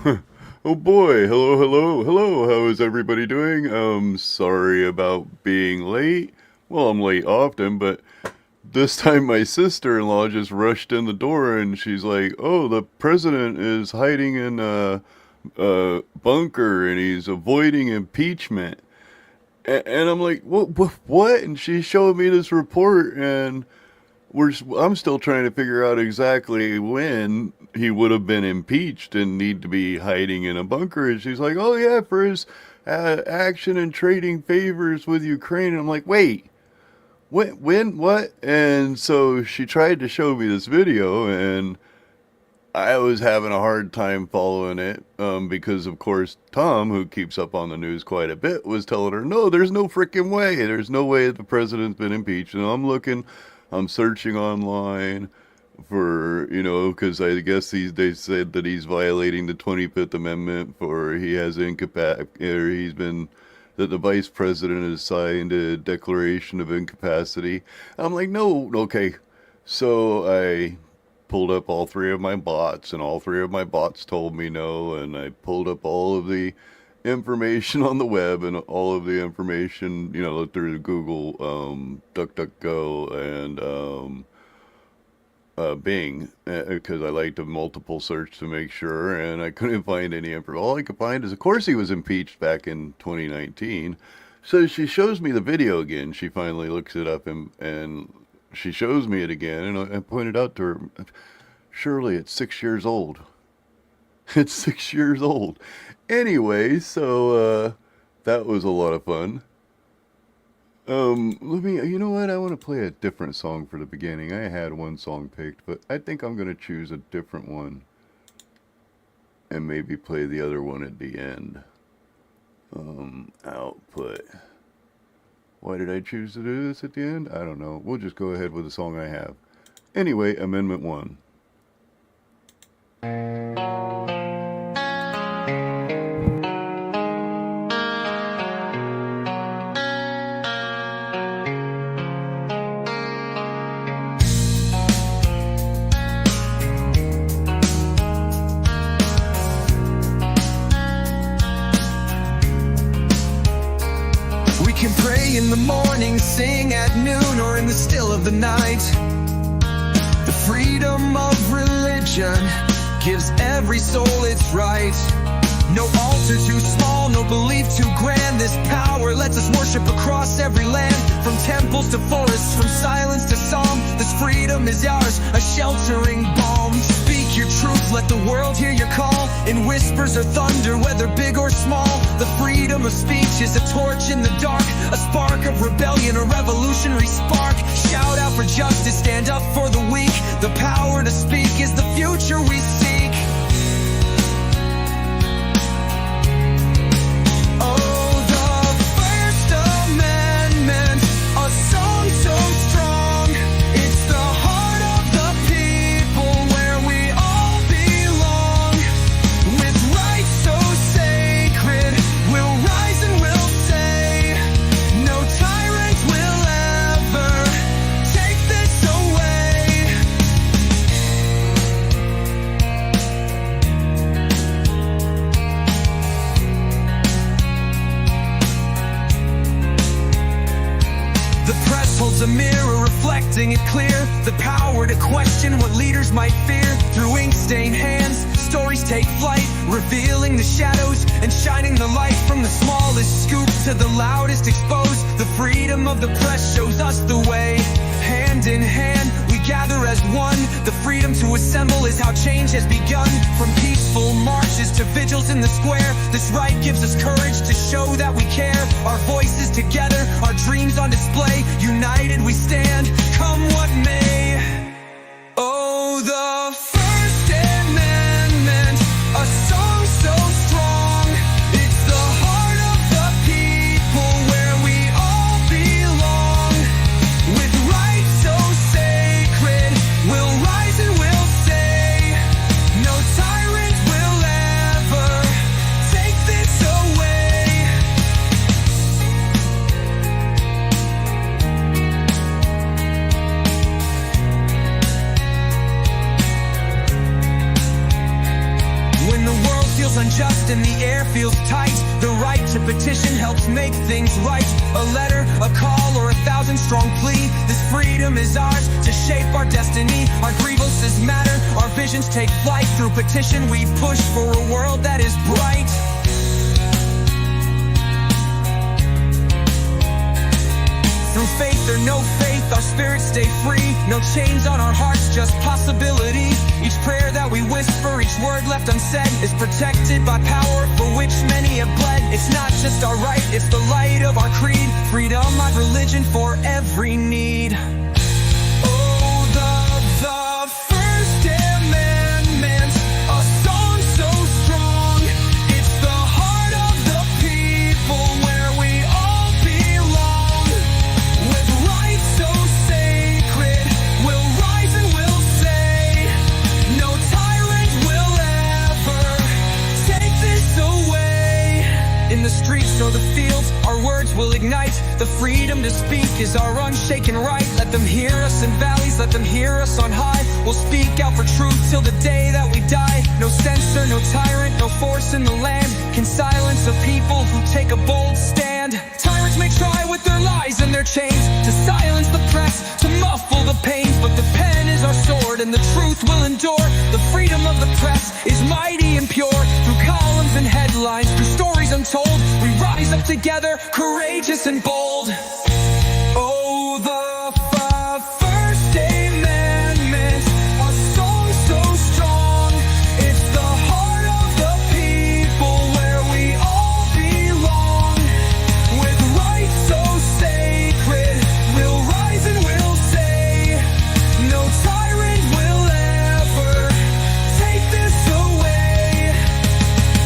Oh boy, hello, hello, hello. How is everybody doing? Sorry about being late. Well, I'm late often, but this time my sister-in-law just rushed in the door and she's like, "Oh, the president is hiding in a bunker and he's avoiding impeachment." And I'm like, "What?" And she showed me this report and I'm still trying to figure out exactly when he would have been impeached and need to be hiding in a bunker. And she's like, "Oh yeah, for his action and trading favors with Ukraine." And I'm like, "Wait, when, what?" And so she tried to show me this video, and I was having a hard time following it because, of course, Tom, who keeps up on the news quite a bit, was telling her, "No, there's no freaking way. There's no way that the president's been impeached." And I'm searching online for, because I guess they said that he's violating the 25th Amendment for that the vice president has signed a declaration of incapacity. I'm like, no, okay. So I pulled up all three of my bots, and all three of my bots told me no, and I pulled up all of the information on the web and all of the information, through Google, DuckDuckGo, and Bing, because I like to multiple search to make sure, and I couldn't find any info. All I could find is, of course, he was impeached back in 2019. So she shows me the video again. She finally looks it up and she shows me it again, and I pointed out to her, "Surely it's 6 years old." It's 6 years old. Anyway, so that was a lot of fun. You know what? I want to play a different song for the beginning. I had one song picked, but I think I'm going to choose a different one and maybe play the other one at the end. Output. Why did I choose to do this at the end? I don't know. We'll just go ahead with the song I have. Anyway, Amendment 1. In the morning, sing at noon, or in the still of the night. The freedom of religion gives every soul its right. No altar too small, no belief too grand. This power lets us worship across every land. From temples to forests, from silence to song, this freedom is ours, a sheltering balm. Speak your truth, let the world hear your call. In whispers or thunder, whether big or small. The freedom of speech is a torch in the dark, a spark of rebellion, a revolutionary spark. Shout out for justice, stand up for the weak. The power to speak is the future we seek. A mirror reflecting it clear, the power to question what leaders might fear. Through ink-stained hands, stories take flight, revealing the shadows and shining the light. From the smallest scoop to the loudest exposed, the freedom of the press shows us the way. Hand in hand, we gather as one. The freedom to assemble is how change has begun. From peaceful marches to vigils in the square, this right gives us courage to show that we care. Our voices together, our dreams on display. United we stand, come what may. Oh, the First Amendment, a song so strong. It's the heart of the people, where we all belong. With rights so sacred, we'll rise and we'll say, no tyrant will ever take this away. just and the air feels tight. The right to petition helps make things right. A letter, a call, or 1,000-strong plea. This freedom is ours to shape our destiny. Our grievances matter, our visions take flight. Through petition we push for a world that is bright. Through faith or no faith, our spirits stay free. No chains on our hearts, just possibility. Each prayer that we whisper, each word left unsaid, is protected by power for which many have bled. It's not just our right, it's the light of our creed. Freedom, my religion for every need. Oh, the First Amendment, a song so strong. It's the heart of the people where we all belong. With rights so sacred, we'll rise and we'll say, no tyrant will ever take this away. In the streets or the fields, our words will ignite. The freedom to speak is our unshaken right. Let them hear us in valleys, let them hear us on high. We'll speak out for truth till the day that we die. No censor, no tyrant, no force in the land can silence a people who take a bold stand. Tyrants may try with their lies and their chains to silence the press, to muffle the pains, but the pen is our sword and the truth will endure. The freedom of the press is mighty and pure. Through columns and headlines, through stories untold, we rise up together, courageous and bold. Oh, the First Amendment, a song so strong. It's the heart of the people where we all belong. With rights so sacred, we'll rise and we'll say, no tyrant will ever take this away.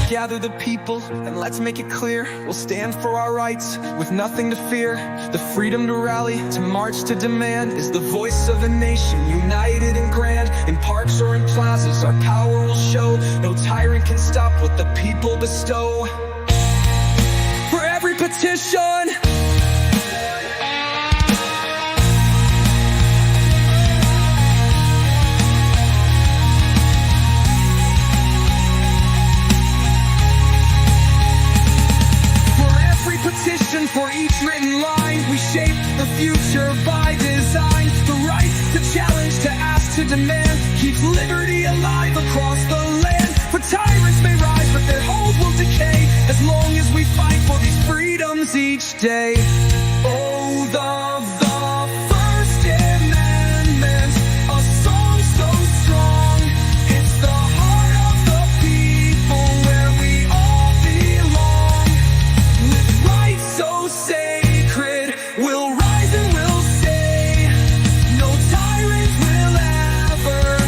Gather the people and let's make it clear, we'll stand for our rights with nothing to fear. The freedom to rally, to march, to demand is the voice of a nation united and grand. In parks or in plazas our power will show. No tyrant can stop what the people bestow. For every petition, petition for each written line, we shape the future by design. The right to challenge, to ask, to demand keeps liberty alive across the land. For tyrants may rise, but their hold will decay as long as we fight for these freedoms each day. Oh, the First Amendment, a song so strong. It's the heart of the people where we all belong. With rights so sacred, we'll rise and we'll say, no tyrant will ever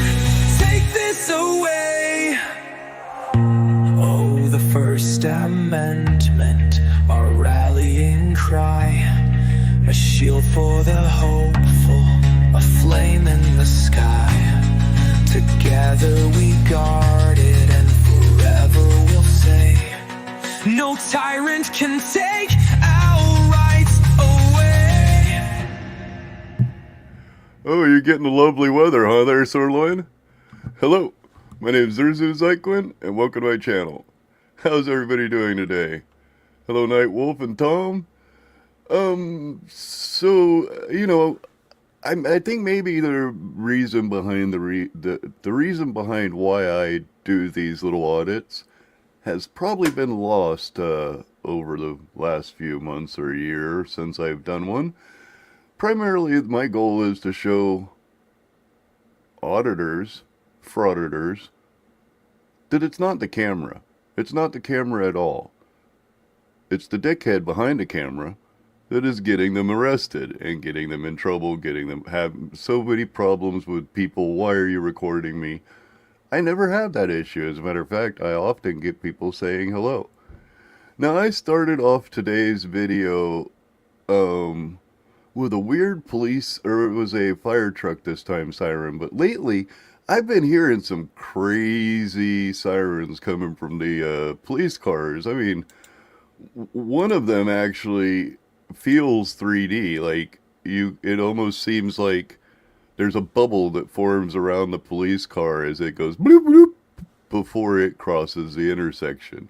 take this away. Oh, the First Amendment, our rallying cry, a shield for the hopeful, a flame in the sky. Together we guard it and forever we'll say, no tyrant can take our rights away. Oh, you're getting the lovely weather, huh there, Sirloin? Hello, my name's Zurzu Zyquin, and welcome to my channel. How's everybody doing today? Hello, Night Wolf and Tom. I think maybe the reason behind the reason behind why I do these little audits has probably been lost over the last few months or year since I've done one. Primarily, my goal is to show auditors, frauditors, that it's not the camera. It's not the camera at all. It's the dickhead behind the camera that is getting them arrested and getting them in trouble, getting them having so many problems with people. Why are you recording me? I never have that issue. As a matter of fact, I often get people saying hello. Now, I started off today's video with a weird police, or it was a fire truck this time, siren. But lately, I've been hearing some crazy sirens coming from the police cars. I mean, one of them actually feels 3D. Like, it almost seems like there's a bubble that forms around the police car as it goes bloop bloop before it crosses the intersection,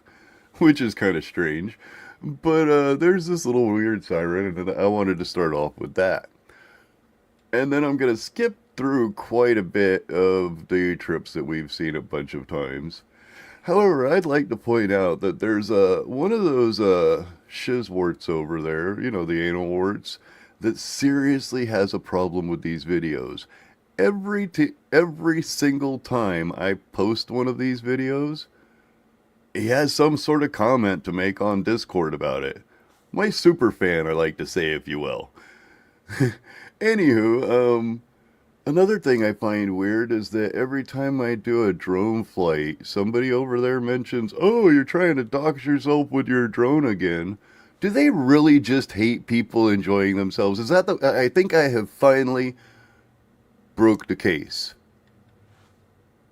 which is kind of strange. But there's this little weird siren, and I wanted to start off with that. And then I'm going to skip through quite a bit of the trips that we've seen a bunch of times. However, I'd like to point out that there's one of those shizwarts over there, you know, the anal warts, that seriously has a problem with these videos. Every single time I post one of these videos, he has some sort of comment to make on Discord about it. My super fan, I like to say, if you will. Anywho, another thing I find weird is that every time I do a drone flight, somebody over there mentions, "Oh, you're trying to dox yourself with your drone again." Do they really just hate people enjoying themselves? Is that I think I have finally broke the case.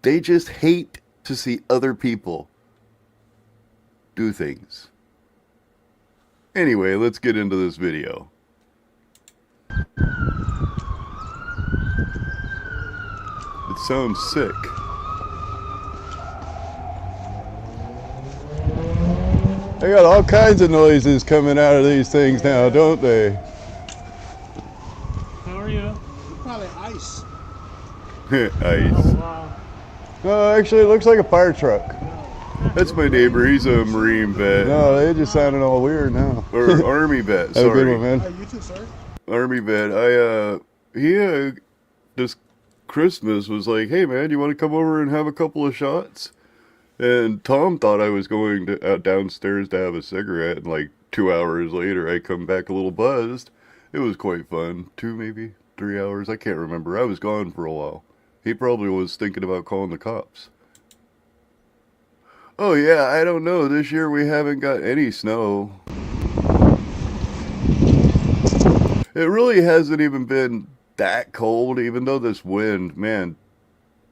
They just hate to see other people do things. Anyway, let's get into this video. It sounds sick. They got all kinds of noises coming out of these things now, don't they? How are you? Probably ice. Ice. Oh, wow. No, actually, it looks like a fire truck. That's my neighbor. He's a Marine vet. No, they just sounded all weird now. Or Army vet. Sorry. Have a good one, man. You too, sir. Army vet. He this Christmas was like, "Hey, man, you want to come over and have a couple of shots?" And Tom thought I was going to downstairs to have a cigarette, and like 2 hours later, I come back a little buzzed. It was quite fun. 2, maybe 3 hours. I can't remember. I was gone for a while. He probably was thinking about calling the cops. Oh yeah, I don't know. This year we haven't got any snow. It really hasn't even been that cold, even though this wind, man,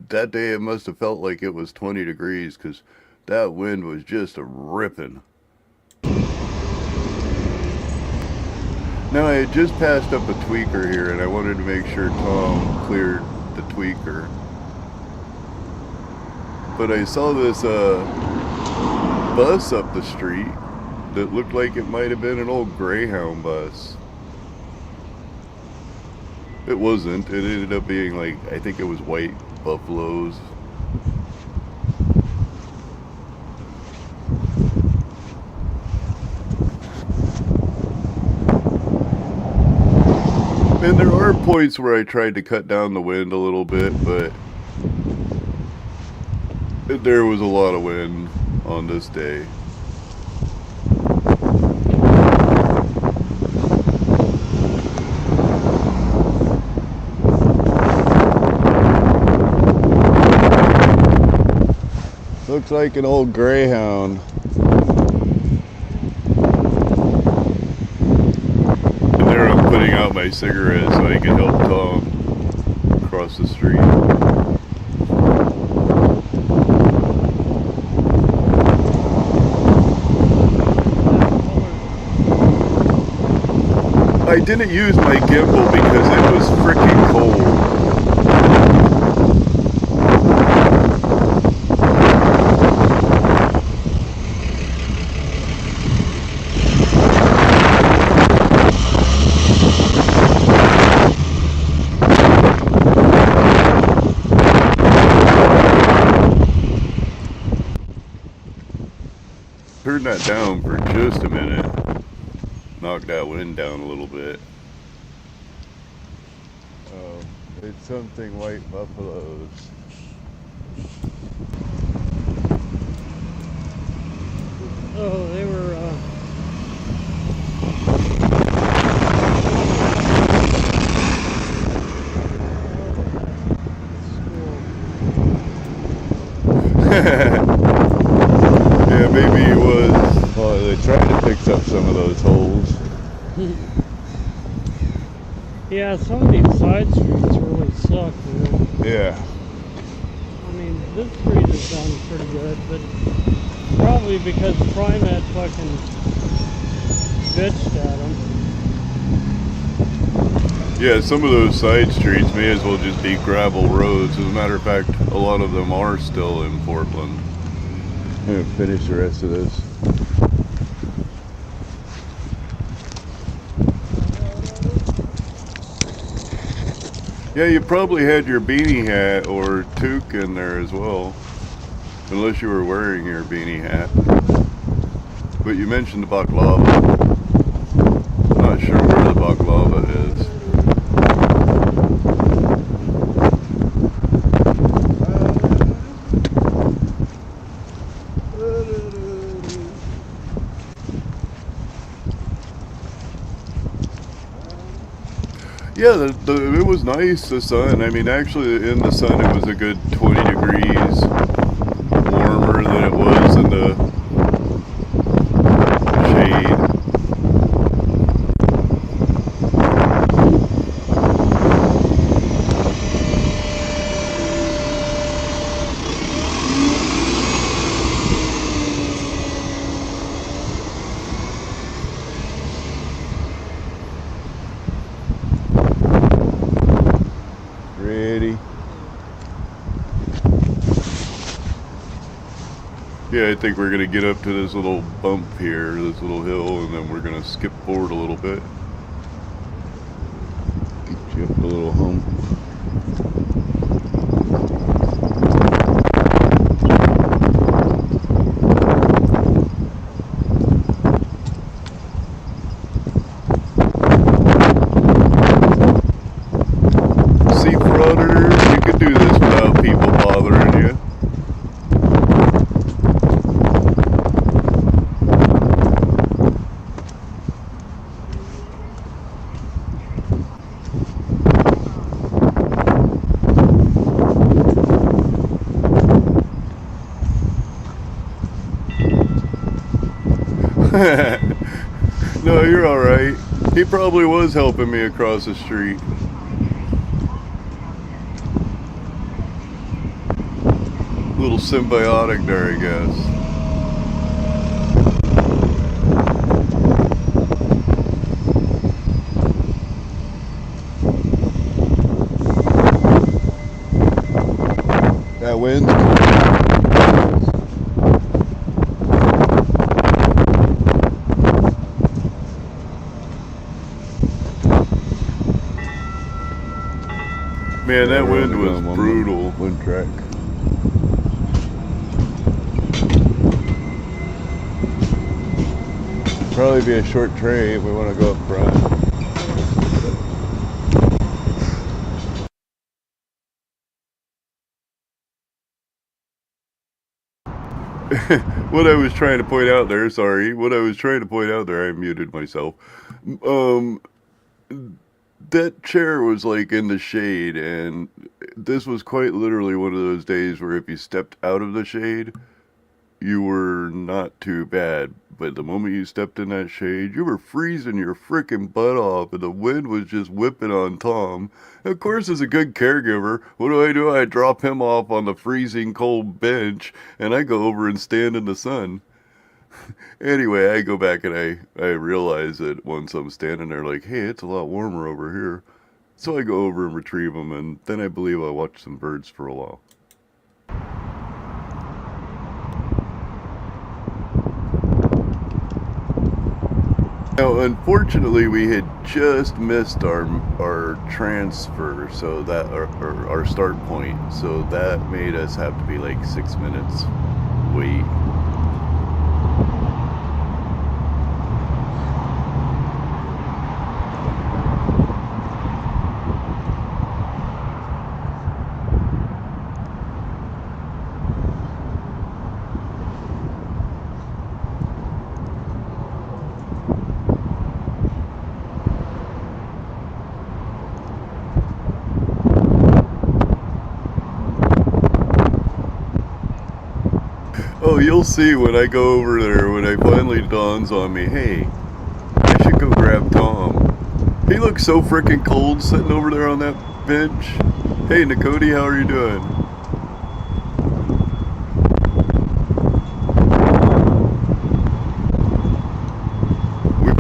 that day it must have felt like it was 20 degrees because that wind was just a ripping. Now I had just passed up a tweaker here and I wanted to make sure Tom cleared the tweaker. But I saw this bus up the street that looked like it might have been an old Greyhound bus. It wasn't. It ended up being like, I think it was white buffaloes. And there are points where I tried to cut down the wind a little bit, but there was a lot of wind on this day. Looks like an old Greyhound. And there I'm putting out my cigarette so I can help Tom across the street. I didn't use my gimbal because it was freaking cold. Turn that down for just a minute. Knock that wind down a little bit. Oh, it's something white buffaloes. Oh, they were, Yeah, maybe it was. Well, they tried to fix up some of those holes. yeah, some of these side streets really suck, man. Yeah. I mean, this street is done pretty good, but probably because Primat fucking bitched at them. Yeah, some of those side streets may as well just be gravel roads. As a matter of fact, a lot of them are still in Portland. I'm gonna finish the rest of this. Yeah, you probably had your beanie hat or toque in there as well. Unless you were wearing your beanie hat. But you mentioned the baklava. Not sure where the baklava is. Yeah, it was nice, the sun. I mean, actually, in the sun, it was a good 20 degrees warmer than it was in the shade. Ready? Yeah, I think we're going to get up to this little bump here, this little hill, and then we're going to skip forward a little bit. Get you up a little hump. See, frauders, you could do this without people bothering you. No, you're alright. He probably was helping me across the street. A little symbiotic there, I guess. That wind. Man, that wind was brutal. Wind track. Probably be a short tray if we want to go up front. What I was trying to point out there, sorry, what I was trying to point out there, I muted myself. That chair was like in the shade, and this was quite literally one of those days where if you stepped out of the shade, you were not too bad. But the moment you stepped in that shade, you were freezing your frickin' butt off, and the wind was just whipping on Tom. Of course, as a good caregiver, what do? I drop him off on the freezing cold bench, and I go over and stand in the sun. Anyway, I go back and I realize that once I'm standing there, like, hey, it's a lot warmer over here. So I go over and retrieve them, and then I believe I watch some birds for a while. Now, unfortunately, we had just missed our transfer, so that our start point, so that made us have to be like 6 minutes wait. Oh, you'll see when I go over there, when it finally dawns on me, hey, I should go grab Tom. He looks so freaking cold sitting over there on that bench. Hey, Nakoti, how are you doing?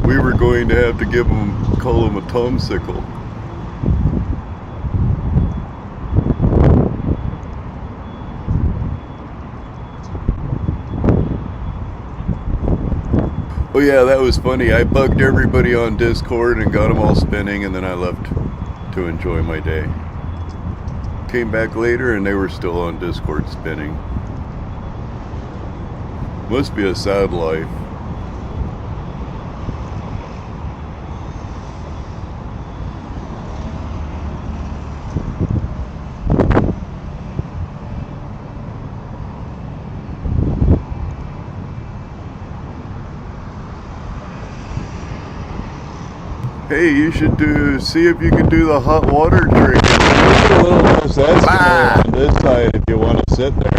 We were going to have to call him a Tomsicle. Oh yeah, that was funny. I bugged everybody on Discord and got them all spinning, and then I left to enjoy my day. Came back later and they were still on Discord spinning. Must be a sad life. Hey, you should see if you can do the hot water trick. There's a little less Eskimo on this side if you want to sit there.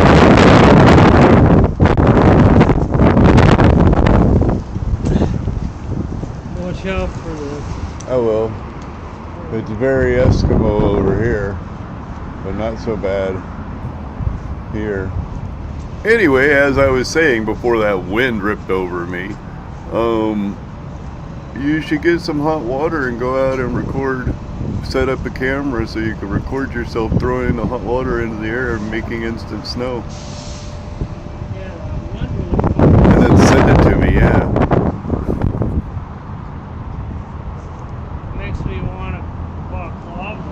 Watch out for this. I will. It's very Eskimo over here, but not so bad here. Anyway, as I was saying before that wind ripped over me, you should get some hot water and go out and record, set up a camera so you can record yourself throwing the hot water into the air and making instant snow. Yeah, one And then send it to me, yeah. makes me want to buck lava.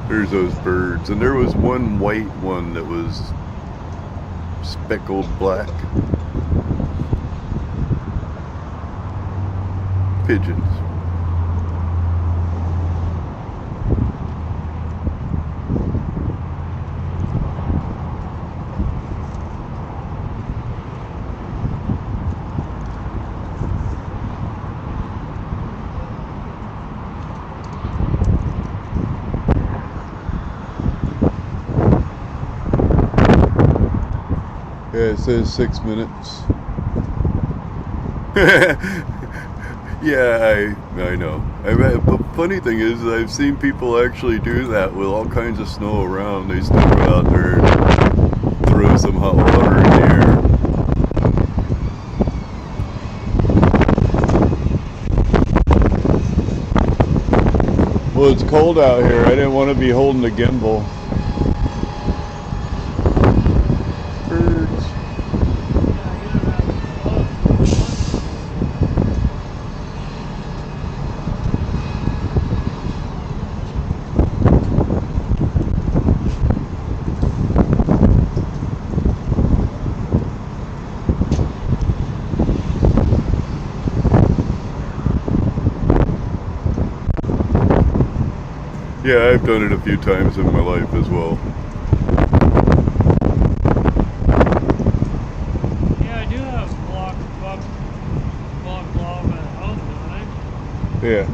There's those birds. And there was one white one that was speckled black. Pigeons. Yeah, it says 6 minutes. Yeah, I know. The funny thing is, I've seen people actually do that with all kinds of snow around. They still go out there and throw some hot water in the air. Well, it's cold out here. I didn't want to be holding the gimbal. Birds. Yeah, I've done it a few times in my life as well. Yeah, I do have block lava at home, don't I? Yeah.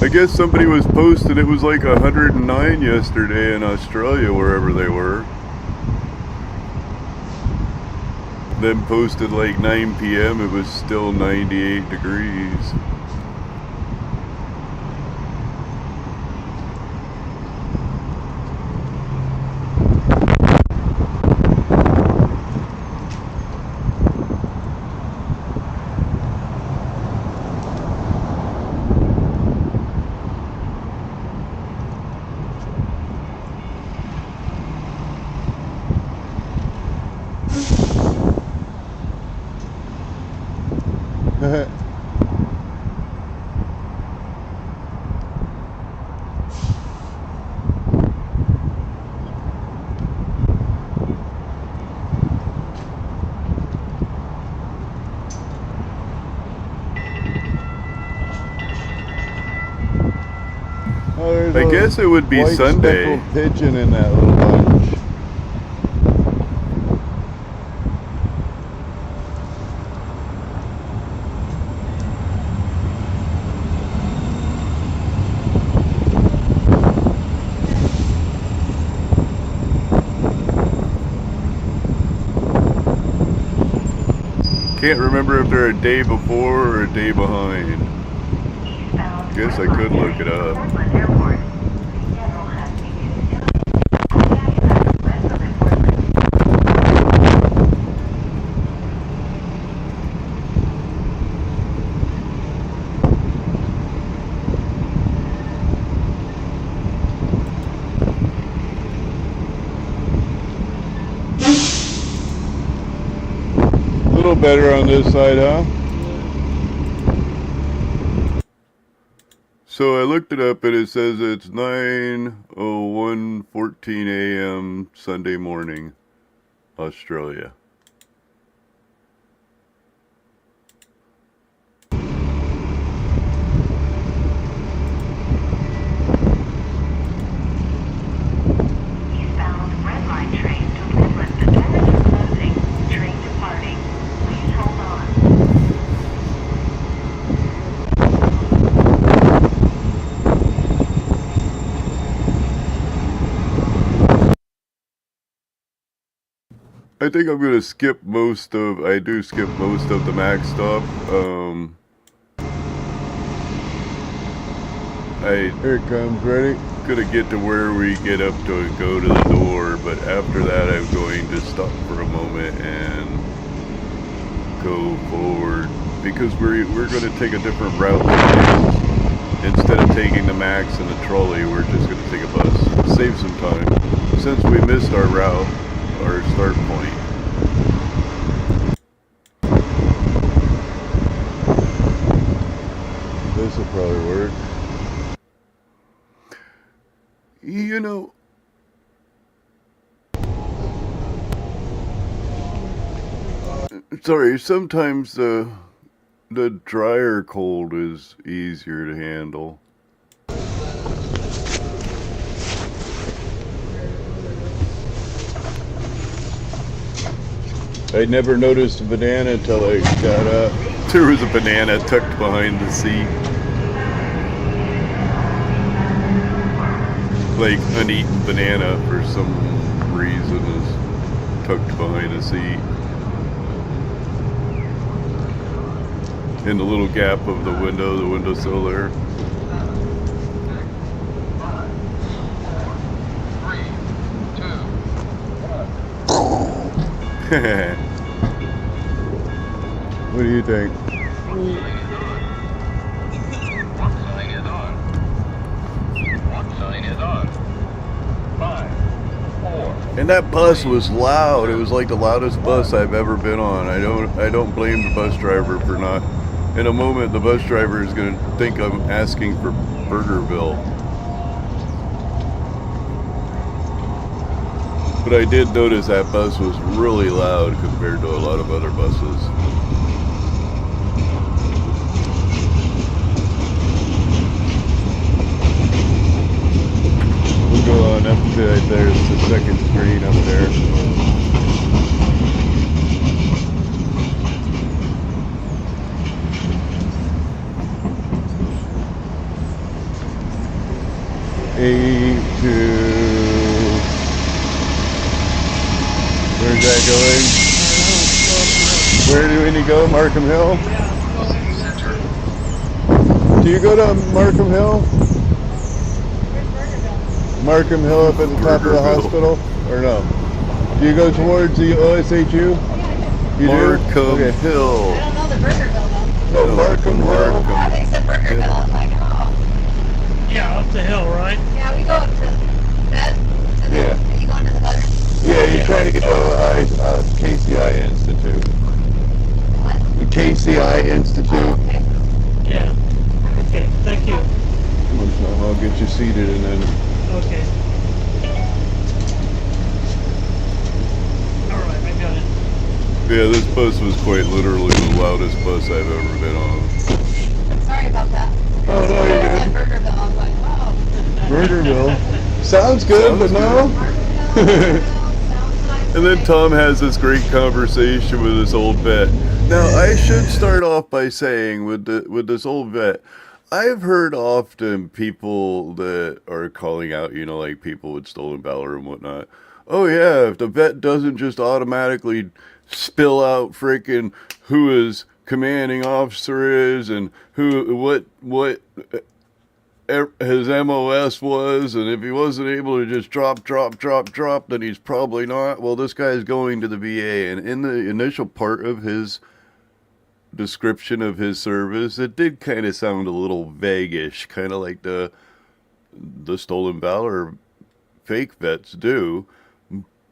I guess somebody was posting it was like 109 yesterday in Australia, wherever they were. Then posted like 9 p.m. it was still 98 degrees. Oh, there's I a guess it would be white Sunday. speckled pigeon in that little bunch. Can't remember if they're a day before or a day behind. Guess I could look it up. better on this side, huh? So I looked it up and it says it's 9:01:14 a.m. Sunday morning, Australia. Eastbound red line train to Portland. The doors are closing. Train departing. Please hold on. I think I'm gonna skip most of. I do skip most of the Mac stuff. Here it comes, ready? Gonna get to where we get up to and go to the door, but after that, I'm going to stop for a moment and go forward because we're gonna take a different route. Instead of taking the Max and the trolley, we're just gonna take a bus. Save some time since we missed our route, our start point. This will probably work. You know, sorry, sometimes the drier cold is easier to handle. I never noticed a banana until I got up. There was a banana tucked behind the seat. Like an eaten banana for some reason is tucked behind the seat. In the little gap of the windowsill there. What do you think? And that bus was loud. It was like the loudest bus I've ever been on. I don't blame the bus driver for not. In a moment, the bus driver is going to think I'm asking for Burgerville. But I did notice that bus was really loud compared to a lot of other buses. We'll go on up to it. There's the second screen up there. Where's that going? Where do we need to go? Markham Hill? Do you go to Markham Hill? Markham Hill up at the top of the hospital? Or no? Do you go towards the OSHU? You Markham do? Okay. Hill. I don't know the Burgerville though. Oh, Markham Hill. I think it's the Burgerville. I'm like, oh. Yeah, up the hill, right? Yeah, we go up to bed. And then Yeah. you go into the gutter. Yeah, you're trying to get to KCI Institute. What? The KCI Institute. Oh, okay. Yeah. Okay, thank you. I'll get you seated and then... Okay. Alright, I got it. Yeah, this bus was quite literally the loudest bus I've ever been on. Sorry about that. Oh, no, I you're said Burgerville. I was like, wow. Burgerville. Sounds good, but no. Burgerville sounds nice. And then Tom has this great conversation with this old vet. Now, I should start off by saying with this old vet, I've heard often people that are calling out, you know, like people with stolen valor and whatnot. Oh yeah, if the vet doesn't just automatically spill out freaking who his commanding officer is and what his MOS was, and if he wasn't able to just drop, then he's probably not. Well, this guy's going to the VA, and in the initial part of his description of his service, it did kind of sound a little vaguish, kind of like the stolen valor fake vets do.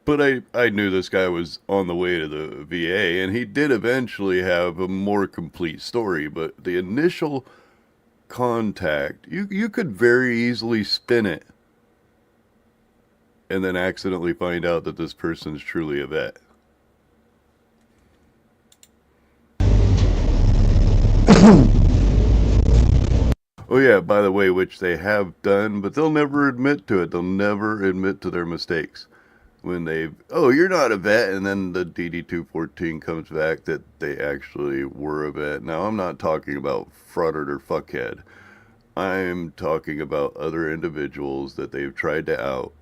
But I knew this guy was on the way to the VA, and he did eventually have a more complete story. But the initial contact, you could very easily spin it and then accidentally find out that this person's truly a vet. Oh yeah, by the way, which they have done, but they'll never admit to it. They'll never admit to their mistakes. When they've, oh, you're not a vet, and then the DD-214 comes back that they actually were a vet. Now, I'm not talking about frauded or fuckhead. I'm talking about other individuals that they've tried to out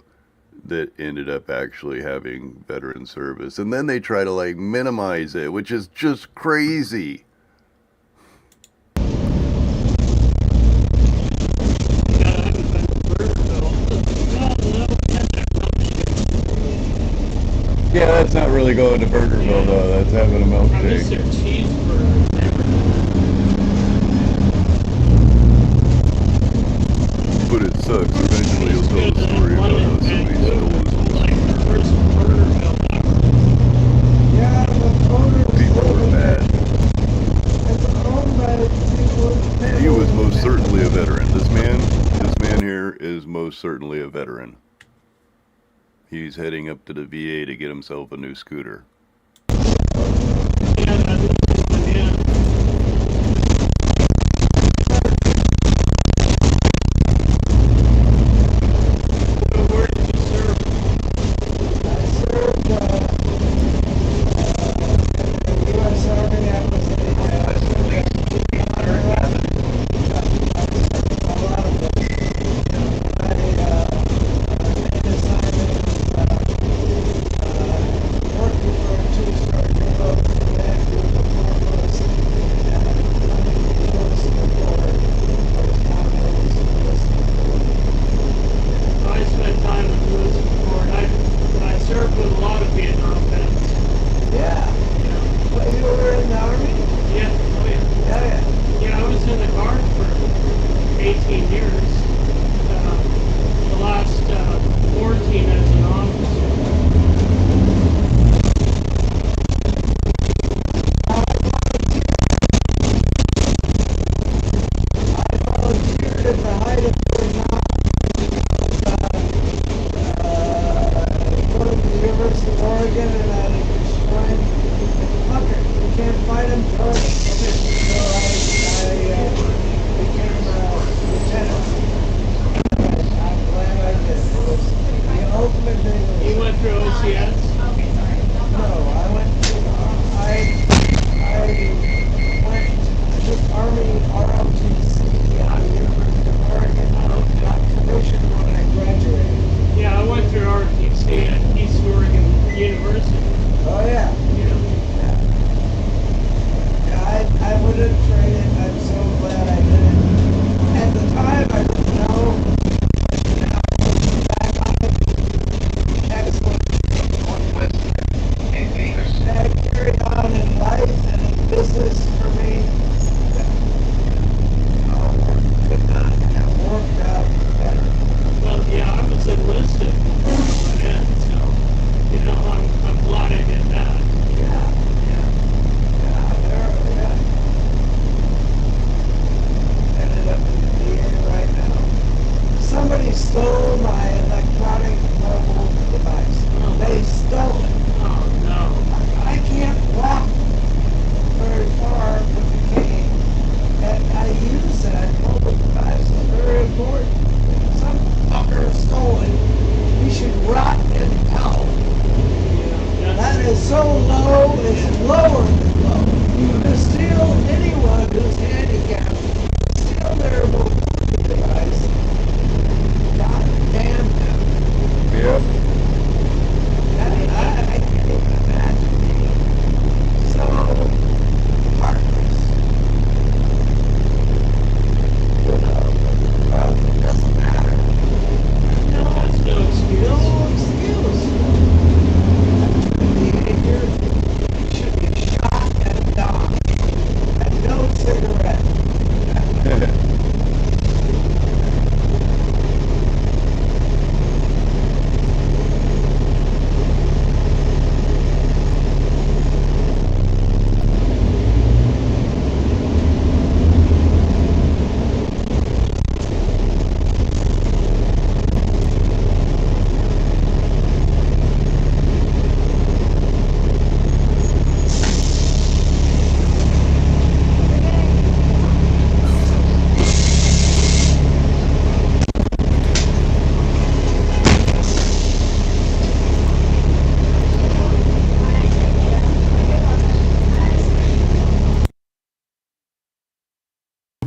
that ended up actually having veteran service. And then they try to, like, minimize it, which is just crazy. Yeah, that's not really going to Burgerville though. That's having a Just their milkshake. cheeseburger. But it sucks. Eventually you'll tell the story about how somebody stole his whole people are bad. He was most certainly a veteran. This man here is most certainly a veteran. He's heading up to the VA to get himself a new scooter.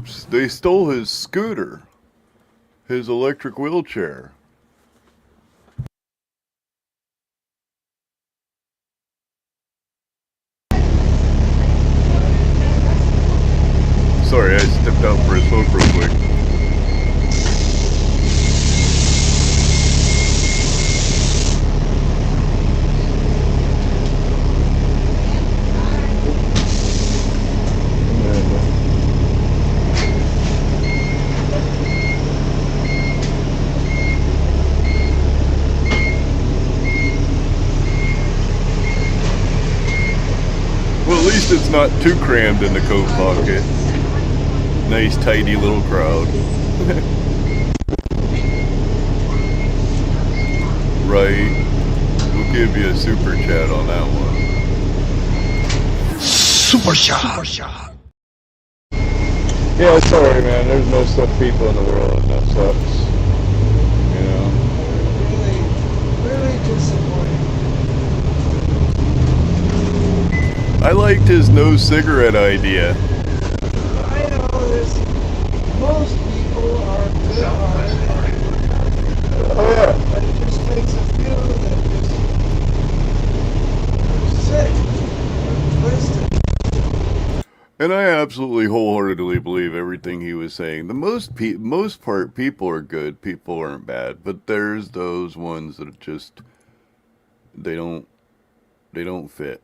Oops, they stole his scooter. His electric wheelchair. Sorry, I stepped out for a smoke real quick. Well, at least it's not too crammed in the coat pocket. Nice, tidy little crowd. Right. We'll give you a super chat on that one. Super shot. Yeah, sorry, man. There's messed up people in the world, and that sucks. You know. Really disappointing. I liked his no cigarette idea. I know this. Most people are good-hearted, Oh yeah. but it just makes a few that just sick, twisted. And I absolutely wholeheartedly believe everything he was saying. The most part, people are good, people aren't bad. But there's those ones that just they don't fit.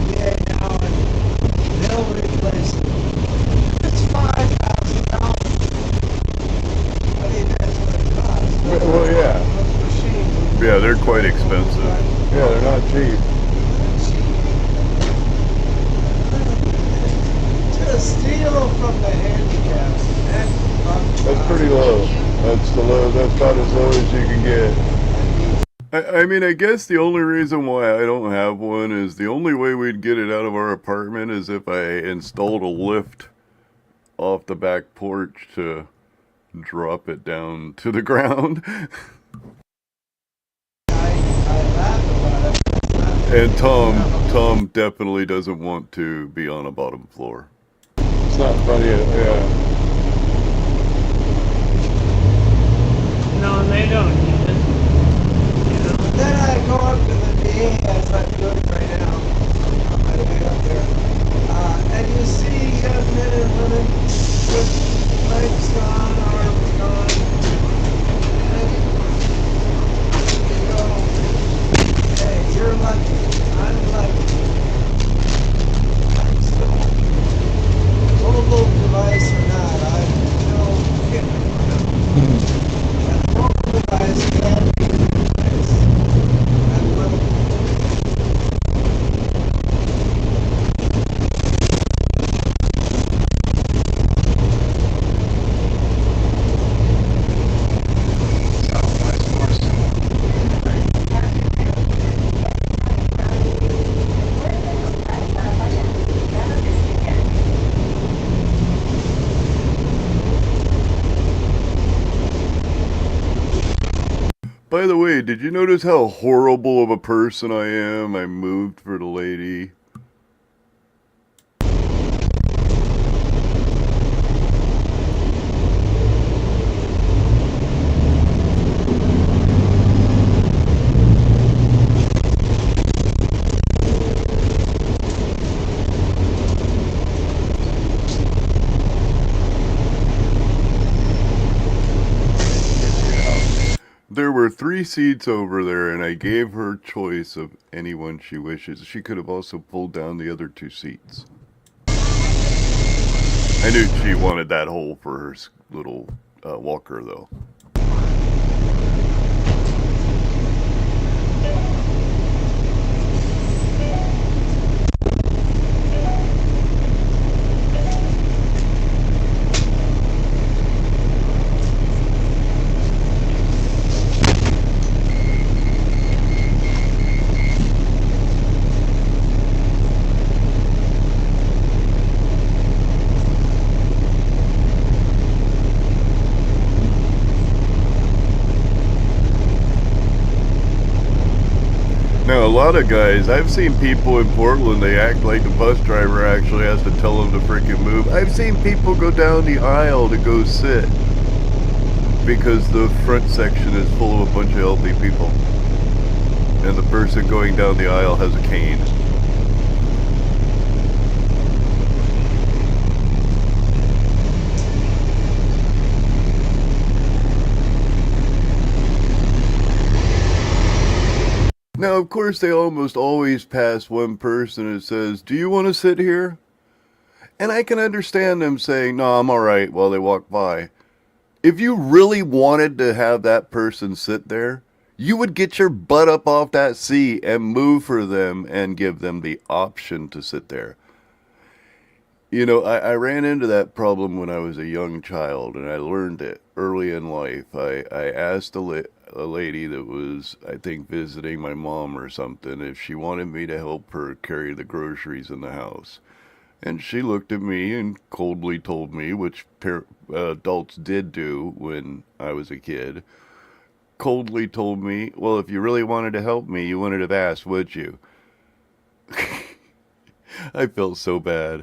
Yeah, now and they'll replace it. It's $5,000. I mean, that's what it costs. Well, yeah. Those machines. Yeah, they're quite expensive. Yeah, they're not cheap. To steal from the handicaps. That's pretty low. That's about as low as you can get. I mean, I guess the only reason why I don't have one is the only way we'd get it out of our apartment is if I installed a lift off the back porch to drop it down to the ground. I laugh about it. It's not And Tom definitely doesn't want to be on a bottom floor. It's not funny. Yeah. No, and they don't need it. You know? Then I go up to the DA as I'm doing right now, on my way up there, and you see young men and women with legs gone, arms gone, and you go, hey, you're lucky, I'm lucky. I'm still, mobile device or not, I'm still kicking. And a mobile device can be replaced. And will. By the way, did you notice how horrible of a person I am? I moved for the lady. There were 3 seats over there, and I gave her choice of anyone she wishes. She could have also pulled down the other 2 seats. I knew she wanted that hole for her little walker, though. lot of guys, I've seen people in Portland, they act like the bus driver actually has to tell them to freaking move. I've seen people go down the aisle to go sit because the front section is full of a bunch of healthy people. And the person going down the aisle has a cane. Now, of course, they almost always pass one person that says, "Do you want to sit here?" And I can understand them saying, "No, I'm all right," while they walk by. If you really wanted to have that person sit there, you would get your butt up off that seat and move for them and give them the option to sit there. You know, I ran into that problem when I was a young child, and I learned it early in life. I asked a lady that was, I think, visiting my mom or something, if she wanted me to help her carry the groceries in the house. And she looked at me and coldly told me, which adults did do when I was a kid, coldly told me, "Well, if you really wanted to help me, you wouldn't have asked, would you?" I felt so bad.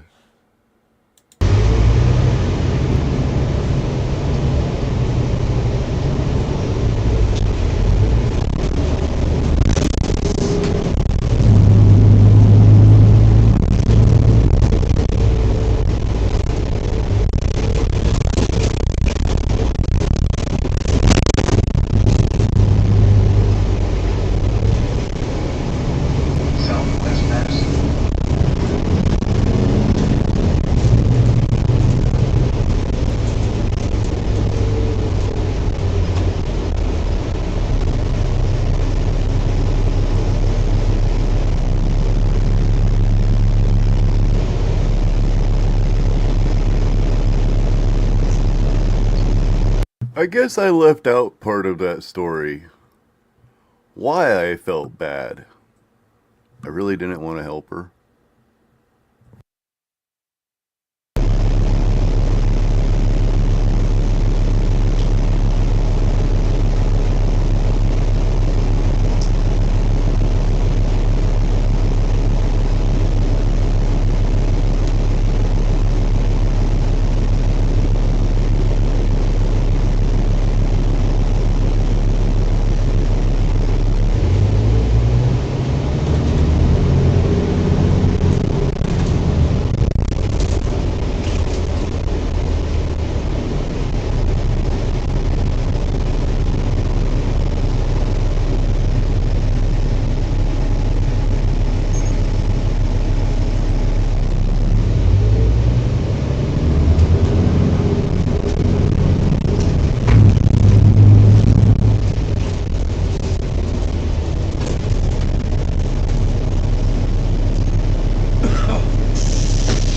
Southwest Madison. I guess I left out part of that story. Why I felt bad. I really didn't want to help her.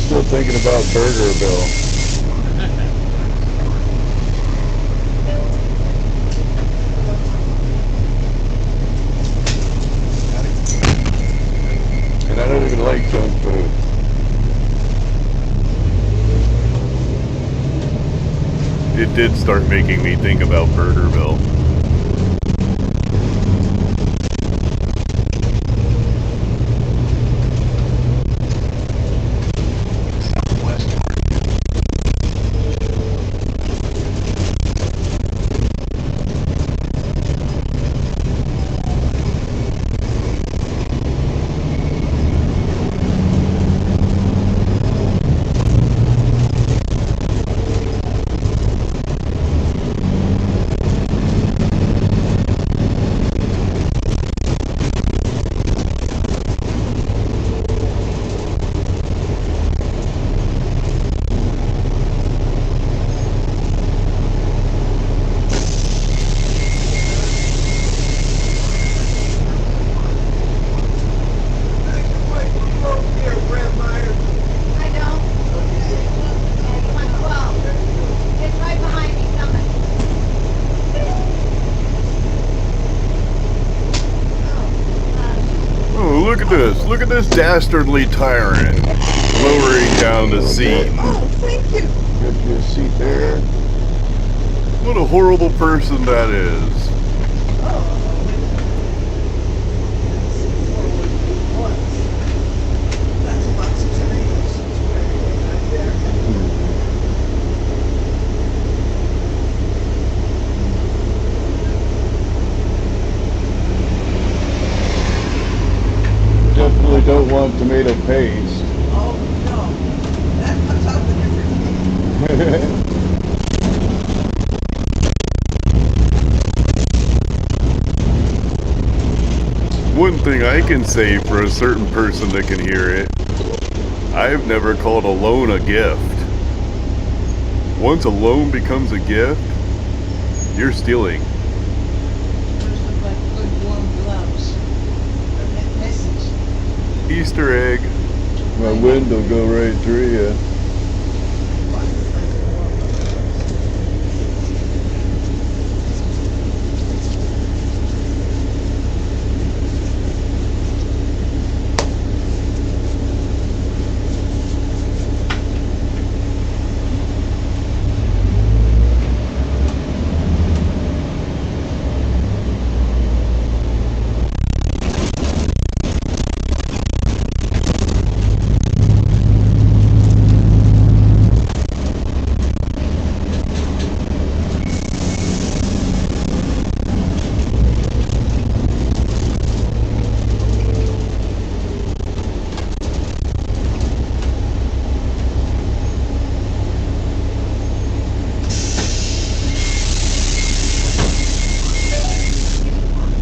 Still thinking about Burger Bill. And I don't even like junk food. It did start making me think about Burgerville. Southwest I don't. Well, it's right behind me, coming. Oh, look at this. Look at this dastardly tyrant lowering down the seat. Got you a seat there. What a horrible person that is. tomato paste. Oh, no. That comes out the different One thing I can say for a certain person that can hear it, I've never called a loan a gift. Once a loan becomes a gift, you're stealing. person like good warm gloves. Message. Easter egg. My wind will go right through you.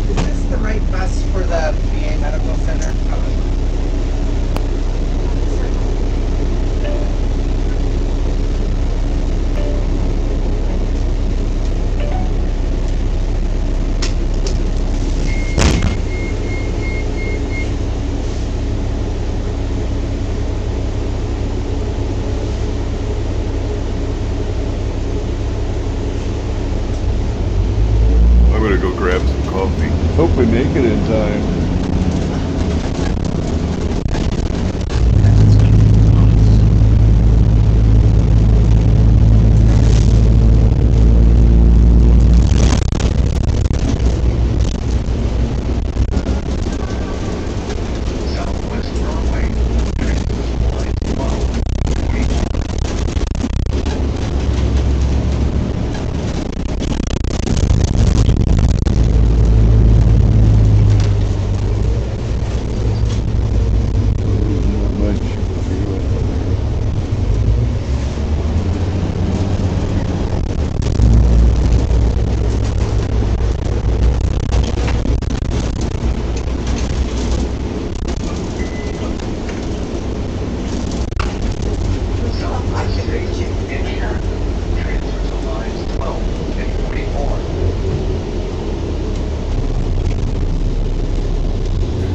Is this the right bus for the VA Medical Center? I'm gonna go grab some coffee. Hope we make it in time. Southwest Broadway. Line 12. Not much. Southwest Station in Sheridan. Transfer to lines 12 and 44.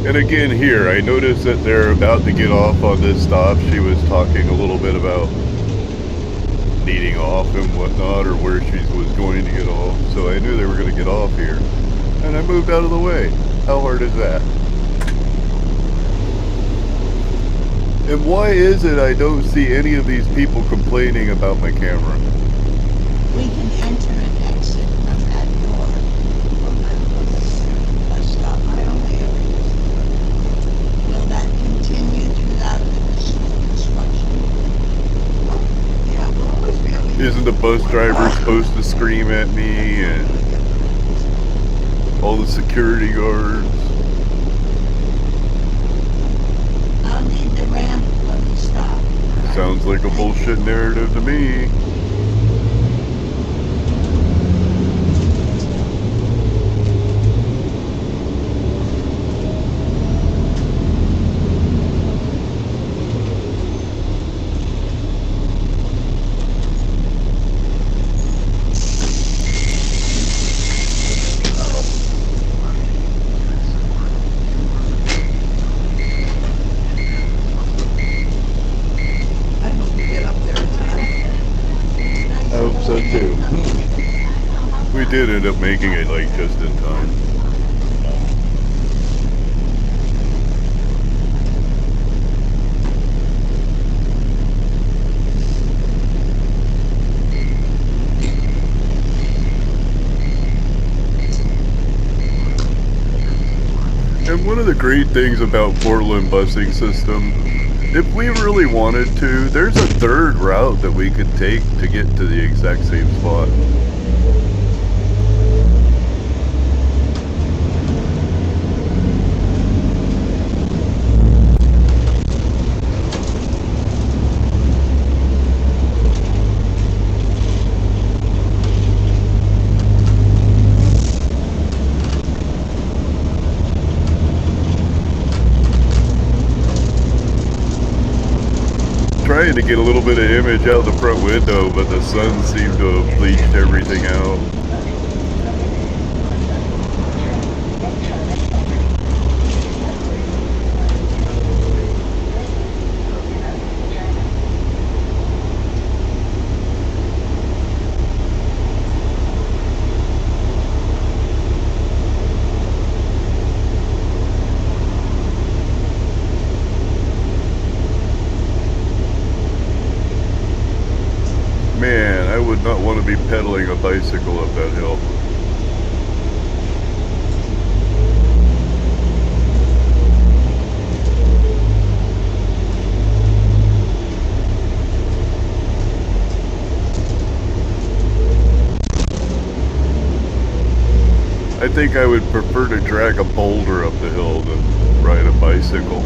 And again here, I noticed that they're about to get off on this stop. She was talking a little bit about needing off and whatnot, or where she was going to get off. So I knew they were going to get off here. And I moved out of the way. How hard is that? And why is it I don't see any of these people complaining about my camera? We can enter and exit from that door. From that bus stop. I only ever use the door. Will that continue throughout the construction? Yeah, we'll always be able to. Isn't the bus driver supposed to scream at me and all the security guards? I'll need the ramp when we stop. Sounds like a bullshit narrative to me. I hope we get up there in time. I hope so too. We did end up making it like just in time. And one of the great things about Portland busing system, if we really wanted to, there's a third route that we could take to get to the exact same spot. get a little bit of image out the front window, but the sun seemed to have bleached everything out. Man, I would not want to be pedaling a bicycle up that hill. I think I would prefer to drag a boulder up the hill than ride a bicycle.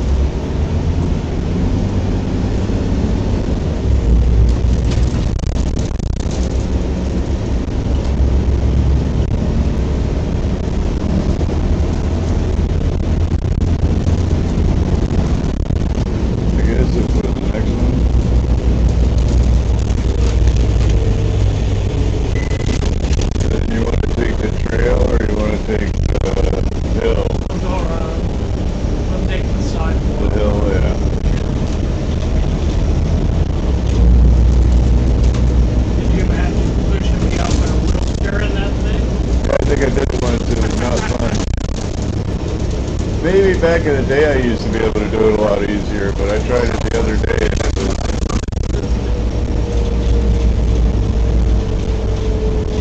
Maybe back in the day I used to be able to do it a lot easier, but I tried it the other day and it was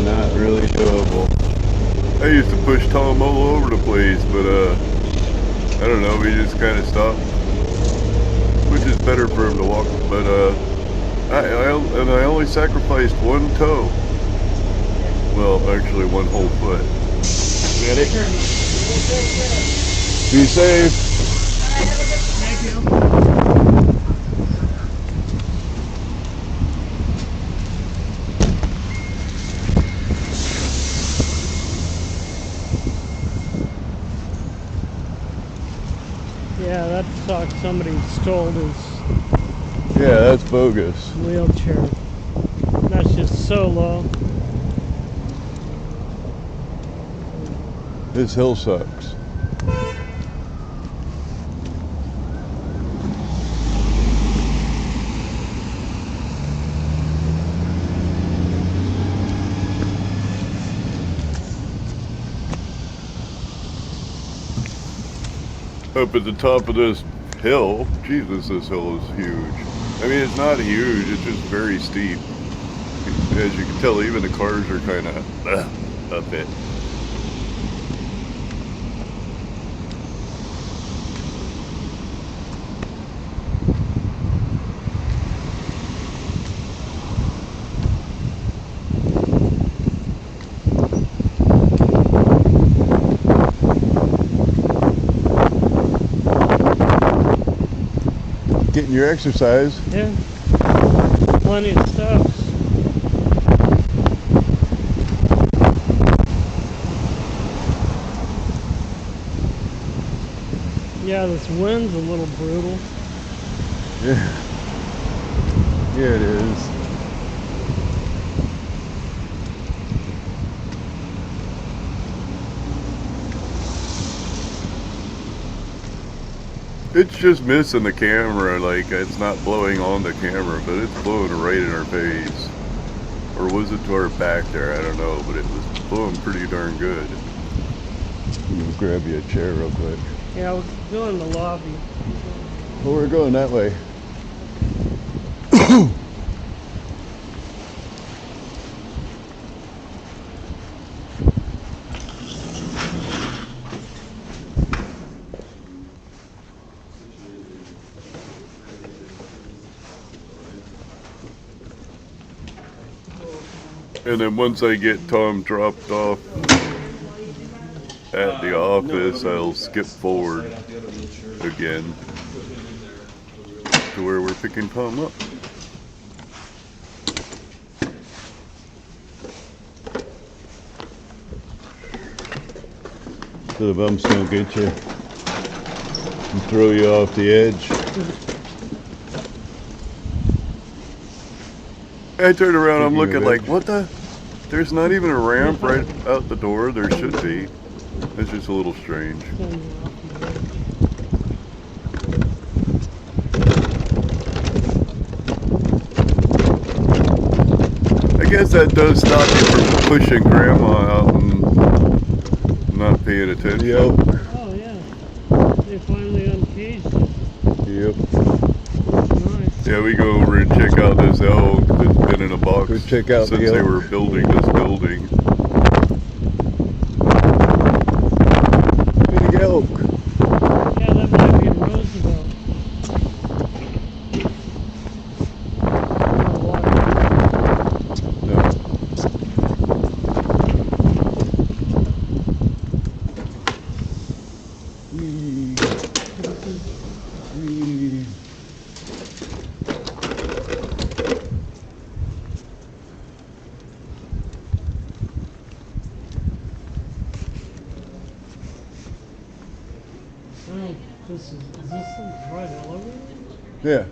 not really doable. I used to push Tom all over the place, but I don't know, he just kind of stopped, which is better for him to walk, but I only sacrificed one toe. Well, actually one whole foot. Got it? Be safe. Thank you. Yeah, that sucks. Somebody stole his Yeah, that's bogus. wheelchair. That's just so low. This hill sucks. Up at the top of this hill, Jesus, this hill is huge. I mean, it's not huge, it's just very steep. As you can tell, even the cars are kind of up it. Getting your exercise. Yeah. Plenty of steps. Yeah, this wind's a little brutal. Yeah. Yeah, it is. It's just missing the camera, like it's not blowing on the camera, but it's blowing right in our face. Or was it to our back there? I don't know, but it was blowing pretty darn good. I'm gonna grab you a chair real quick. Yeah, I was doing the lobby. Well, we're going that way. And then once I get Tom dropped off at the office, I'll skip forward again to where we're picking Tom up. So the bumps don't get you and throw you off the edge. I turned around, I'm Speaking looking of like, it. what the? There's not even a ramp right out the door. There should be. It's just a little strange. Send you off the edge. I guess that does stop you from pushing grandma out and not paying attention. Yep. Oh yeah. They finally uncaged it. Yep. Nice. Yeah, we go over and check out this elk that's been in a box Go check out since the they elk. were building this building. Big elk. Yeah, that might be Roosevelt. Oh, what? No. Oh, is this the right elevator? Yeah.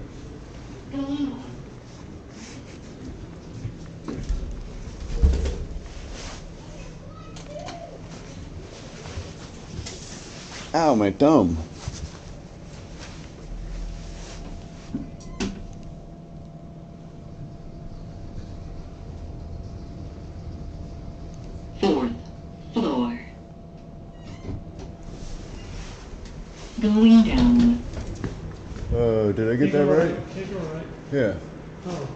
Ow, my thumb. Fourth floor. Going down. Did I get that right? Take a right. Yeah. Oh.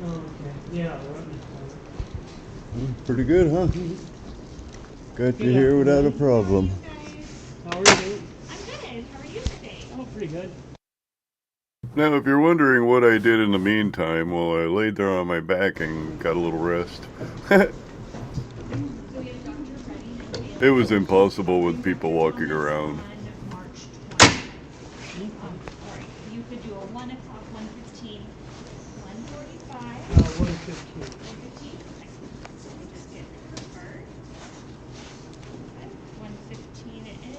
Oh, okay. Yeah, right. Pretty good, huh? Got you here without a problem. How are you doing? I'm good. How are you today? Oh, pretty good. Now, if you're wondering what I did in the meantime, well, I laid there on my back and got a little rest. It was impossible with people walking around. March 20th. Alright, you could do a 1 o'clock, 1:15, 1:45, 115. 1:15. Okay. So we just get confirmed. Okay, 1:15 it is.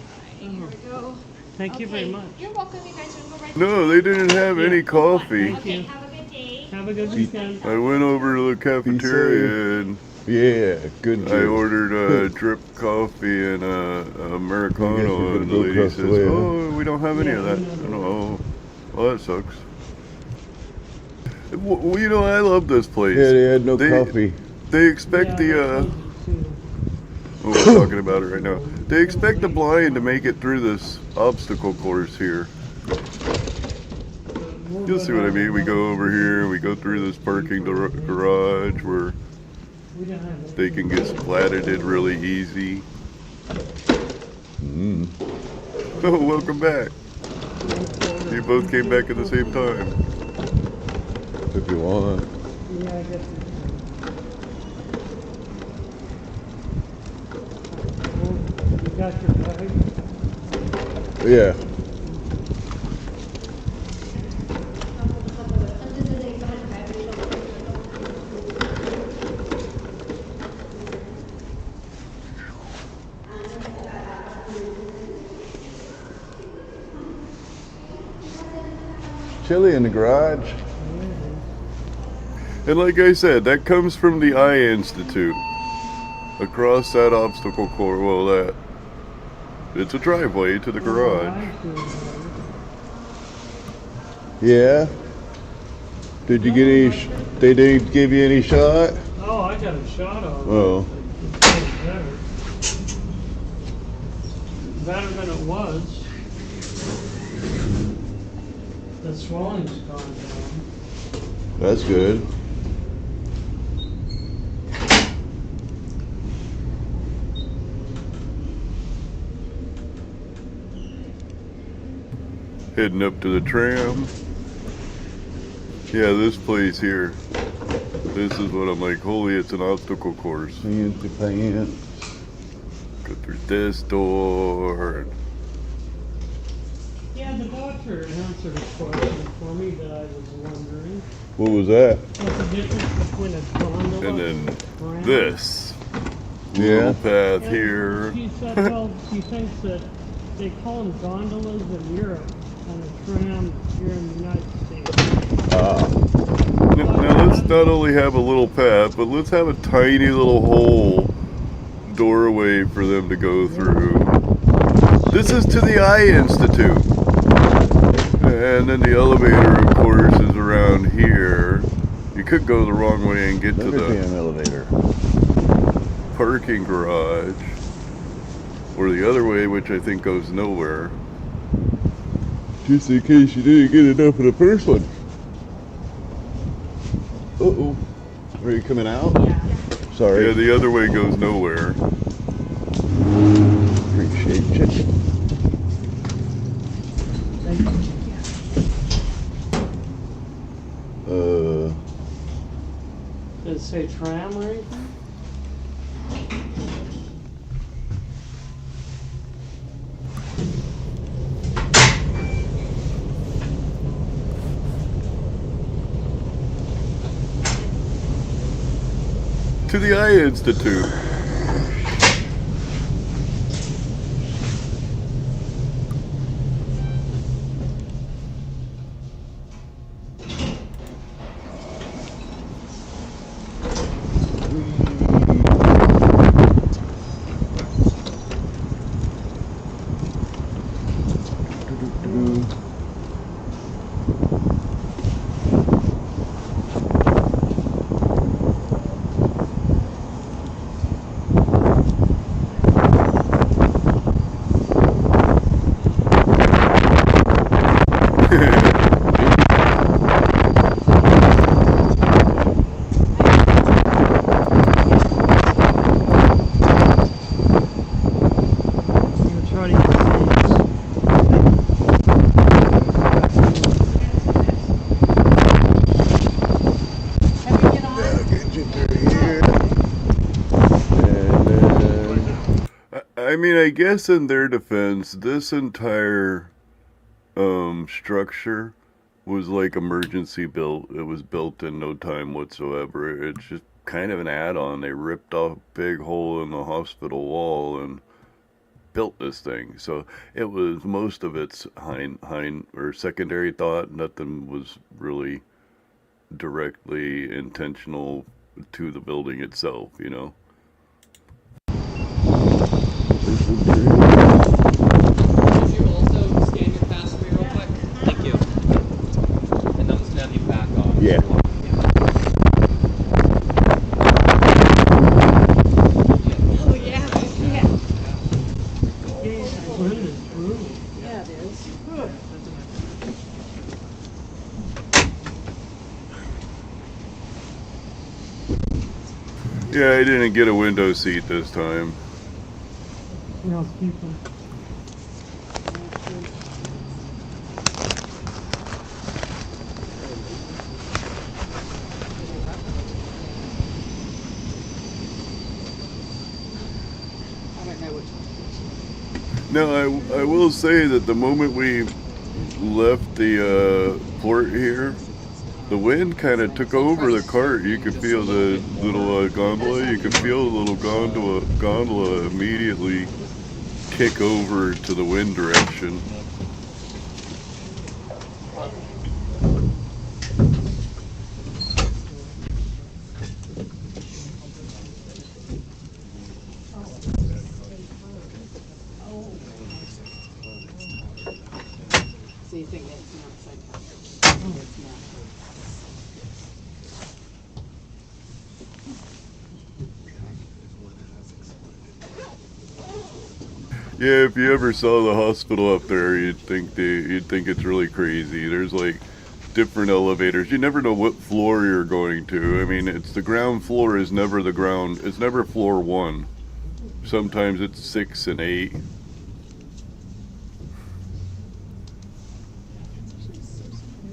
Alright, here we go. Thank you very Okay, much. You're welcome. You guys can go right No, they didn't have any coffee. Okay, have a good day. Have a good weekend. I went over to the cafeteria and Yeah, good I deal. ordered a drip coffee and a Americano, and the go lady across the says, way, huh? "Oh, we don't have any of that." Yeah, Oh, well, that sucks. Well, you know, I love this place. Yeah, they had no coffee. They expect the oh, we're talking about it right now. They expect the blind to make it through this obstacle course here. You'll see what I mean. We go over here, we go through this parking garage where they can get splatted in really easy. Oh, welcome back. You both came back at the same time. If you want. Yeah, I guess. You got your bag? Yeah. Chilly in the garage. And like I said, that comes from the Eye Institute. Across that obstacle course, well, it's a driveway to the garage. Yeah. Did you get any? They didn't give you any shot? Oh, I got a shot of it. Oh. It's better. Better than it was. The swelling's gone down. That's good. Heading up to the tram. Yeah, this place here. This is what I'm like, holy, it's an obstacle course. Fancy pants. Go through this door. Yeah, the doctor answered a question for me that I was wondering. What was that? What's the difference between a gondola And a then tram? this Yeah. little path And here. She said, well, she thinks that they call them gondolas in Europe and a tram here in the United States. Now let's not only have a little path, but let's have a tiny little hole doorway for them to go through. This is to the Eye Institute. And then the elevator, of course, is around here. You could go the wrong way and get to Let me see the an elevator. parking garage. Or the other way, which I think goes nowhere. Just in case you didn't get enough of the first one. Uh-oh. Are you coming out? Yeah. Sorry. Yeah, the other way goes nowhere. Appreciate it. Did it say tram or anything? To the Eye Institute. I mean, I guess in their defense, this entire structure was like emergency built. It was built in no time whatsoever. It's just kind of an add-on. They ripped off a big hole in the hospital wall and built this thing. So it was most of its hind or secondary thought. Nothing was really directly intentional to the building itself, you know. Could you also scan your password real quick? Thank you. And I'm just gonna have you back off. Yeah. Oh, yeah. Yeah. Yeah, it is. Yeah, I didn't get a window seat this time. No, keep them. Now, I will say that the moment we left the port here, the wind kind of took over the cart. You could feel the little gondola. You could feel the little gondola immediately kick over to the wind direction. So you think that's not psychotic? Oh, it's not. Yeah, if you ever saw the hospital up there, you'd think it's really crazy. There's like different elevators. You never know what floor you're going to. I mean, it's the ground floor is never the ground. It's never floor 1. Sometimes it's 6 and 8.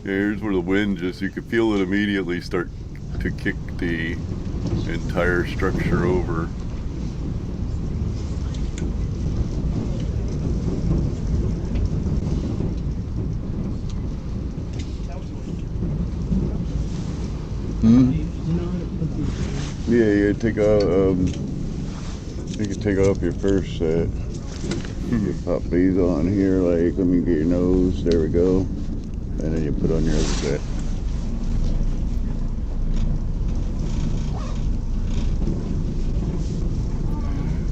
Yeah, here's where the wind just, you could feel it immediately start to kick the entire structure over. You know how to put these in? Yeah, you gotta take out, you can take off your first set. You pop these on here, like, let me get your nose, there we go. And then you put on your other set.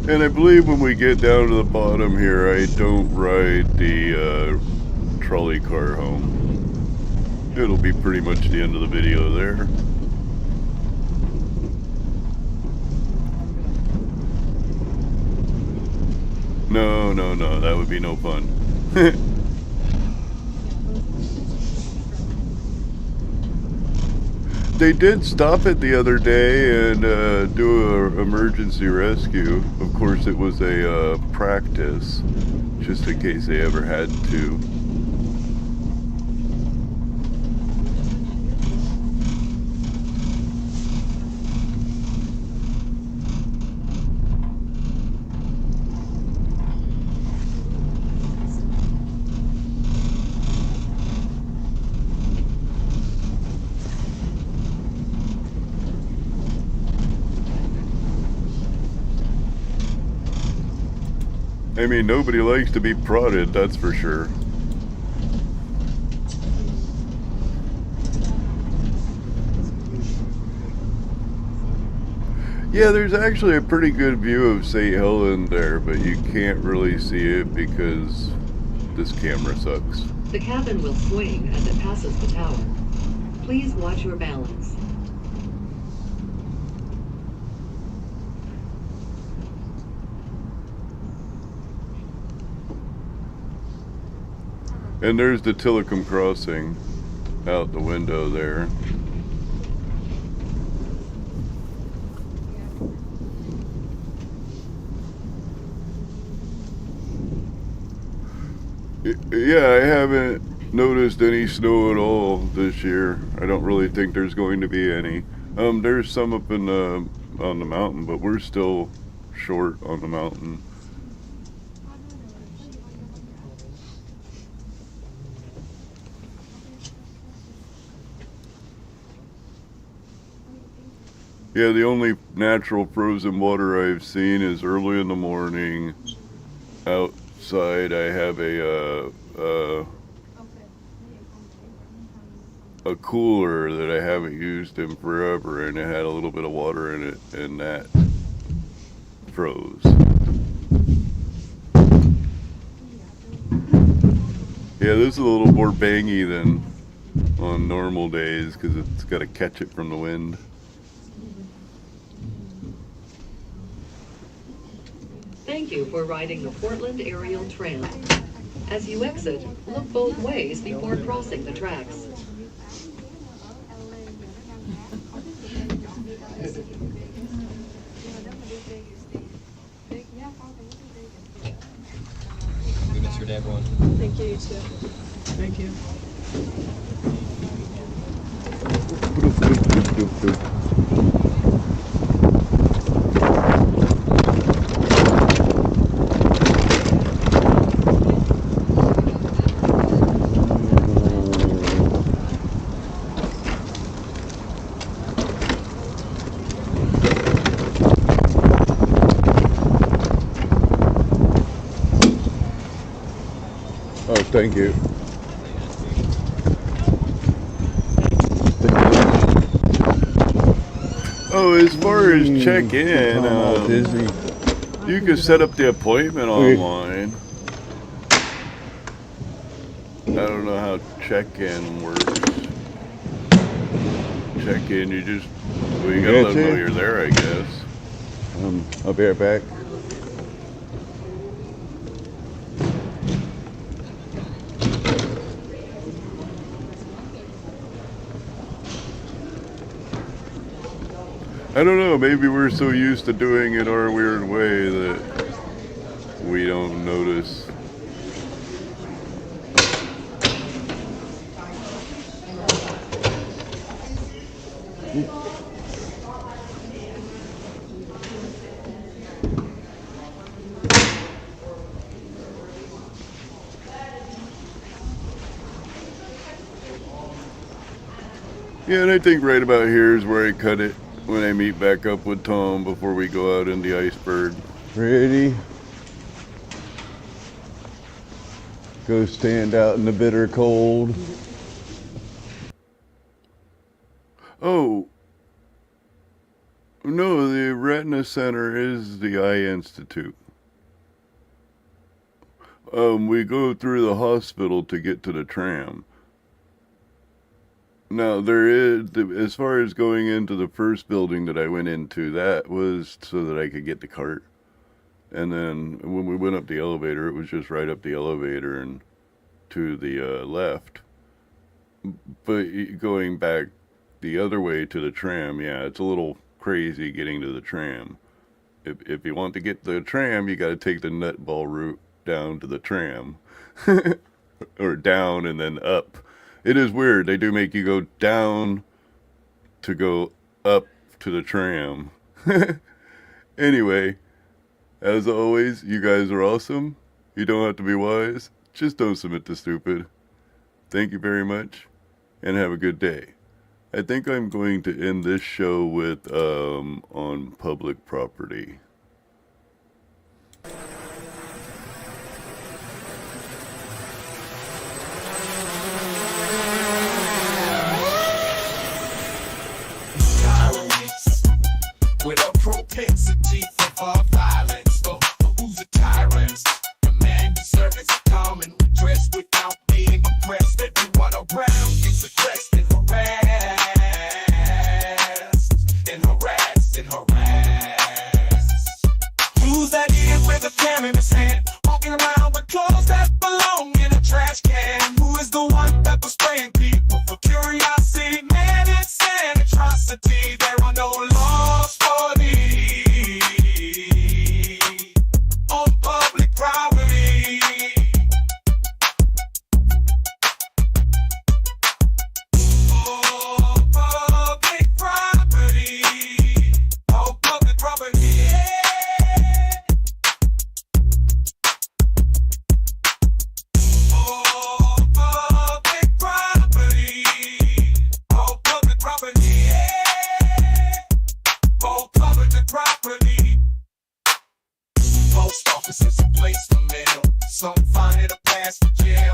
And I believe when we get down to the bottom here, I don't ride the trolley car home. It'll be pretty much the end of the video there. No, no, no, that would be no fun. They did stop it the other day and do an emergency rescue. Of course, it was a practice, just in case they ever had to. I mean, nobody likes to be prodded, that's for sure. Yeah, there's actually a pretty good view of St. Helen there, but you can't really see it because this camera sucks. The cabin will swing as it passes the tower. Please watch your balance. And there's the Tillicum Crossing out the window there. Yeah, I haven't noticed any snow at all this year. I don't really think there's going to be any. There's some up in on the mountain, but we're still short on the mountain. Yeah, the only natural frozen water I've seen is early in the morning. Outside, I have a cooler that I haven't used in forever, and it had a little bit of water in it, and that froze. Yeah, this is a little more bangy than on normal days because it's got to catch it from the wind. Thank you for riding the Portland Aerial Tram. As you exit, look both ways before crossing the tracks. We miss your dad one. Thank you, you too. Thank you. Oh, thank you. Oh, as far as check-in, Oh, Disney. you can set up the appointment online. I don't know how check-in works. Check-in, you just, well, you gotta let them know you're there, I guess. I'll be right back. I don't know, maybe we're so used to doing it our weird way that we don't notice. Yeah, and I think right about here is where I cut it when I meet back up with Tom before we go out in the iceberg. Ready? Go stand out in the bitter cold. Oh, no, the Retina Center is the Eye Institute. We go through the hospital to get to the tram. Now, there is, as far as going into the first building that I went into, that was so that I could get the cart. And then when we went up the elevator, it was just right up the elevator and to the left. But going back the other way to the tram, yeah, it's a little crazy getting to the tram. If you want to get to the tram, you got to take the nutball route down to the tram. Or down and then up. It is weird. They do make you go down to go up to the tram. Anyway, as always, you guys are awesome. You don't have to be wise. Just don't submit to stupid. Thank you very much, and have a good day. I think I'm going to end this show with on public property. With a propensity for violence, but who's a tyrant? The man deserves a common redress without being oppressed. Everyone around gets oppressed and harassed, and harassed, and harassed. Who's that idiot with a pen in his hand, walking around with clothes that belong in a trash can? Who is the one pepper spraying people for curiosity? Man, it's an atrocity. There are no laws for thee on public property. Oh, public property. Oh, public property. Oh, public property. Oh, public property. Oh, public property. Post office is a place for mail. Some find it a pass for jail.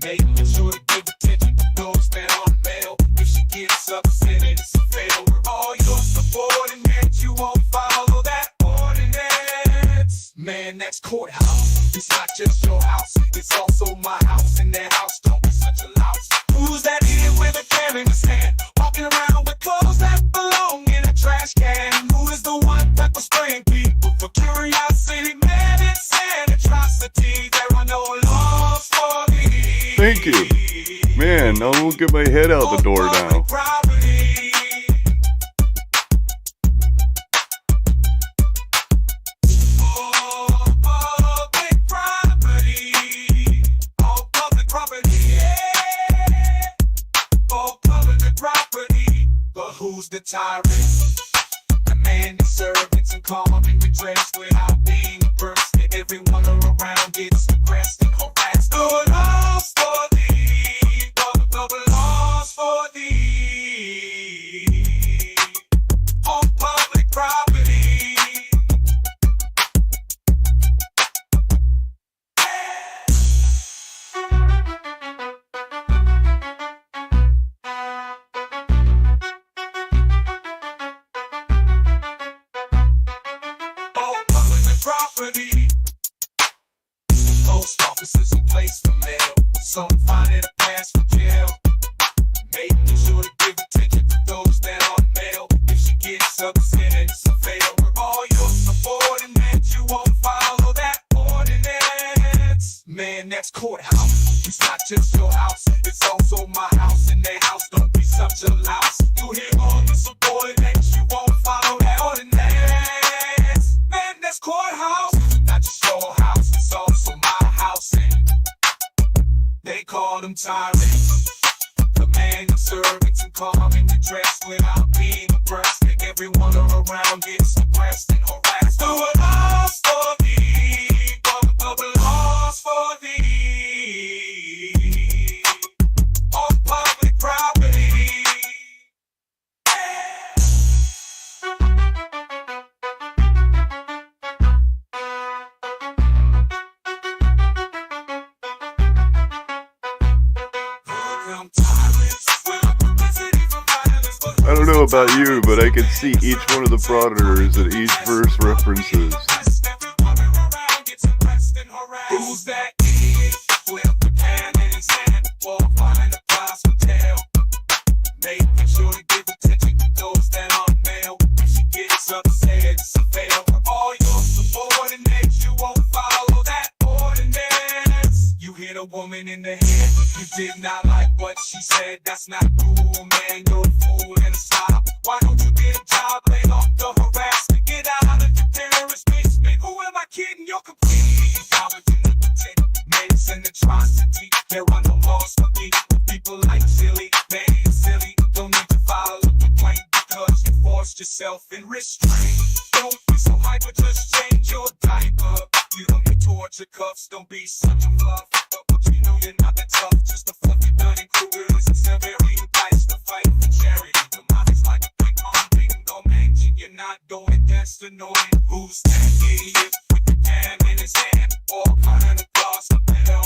Making sure to give attention to those that on mail. If she gets upset, it's a fail. We're all your subordinates. You won't follow that ordinance. Man, that's courthouse. It's not just your house, it's also my house. And that house don't be such a louse. Who's that idiot with a can in his hand, walking around with clothes that belong in a trash can? Who is the one pepper spraying people for curiosity? Man, it's an atrocity. There are no laws for thee. Thank you. Man, I won't get my head out the door now. Property. Oh, public property. Oh, public property. Oh, public property. But who's the tyrant? The man that servants and calm and redressed without being oppressed. Everyone around gets oppressed and harassed. The laws for thee. The laws for thee. On public property. Oh, public property. Post office is a place for mail. Some find it a pass for jail. Making sure to give attention to those that on mail. If she gets upset, it's a fail. We're all your subordinates. You won't follow that ordinance. Man, that's courthouse. It's not just your house, it's also my house. And that house don't be such a louse. You hear all the subordinates, you won't follow that ordinance. Man, that's courthouse. It's not just your house, it's also my house. And they call them tyrants. The man of servants and calm and redressed without being oppressed. Make everyone around gets oppressed and harassed. Do it laws for thee. Public laws for thee. On public property. about you, but I can see each one of the predators and each verse references. Who's that kid? With the can in his hand, walk behind the glass with tail. Making sure to give attention to those that aren't male. When she gets upset, it's a fail. All your subordinates, you won't follow that ordinance. You hit a woman in the head, you did not like what she said. That's not cool, man, you're a fool and a stop. Why don't you get a job, lay off the harassment? Get out of the terrorist basement. Who am I kidding? You're completely coward. And atrocity, there are no laws for me. People like silly, they ain't silly. Don't need to follow the plan because you forced yourself in restraint. Don't be so hyper, just change your diaper. You don't need torture cuffs, don't be such a fluff. But you know you're not that tough, just a fluffy Dunning Kruger's and Severian dice to fight for charity. The mind's like a big on bingo mansion. You're not going, that's annoying. Who's that idiot with the can in his hand? All behind the glass of hell.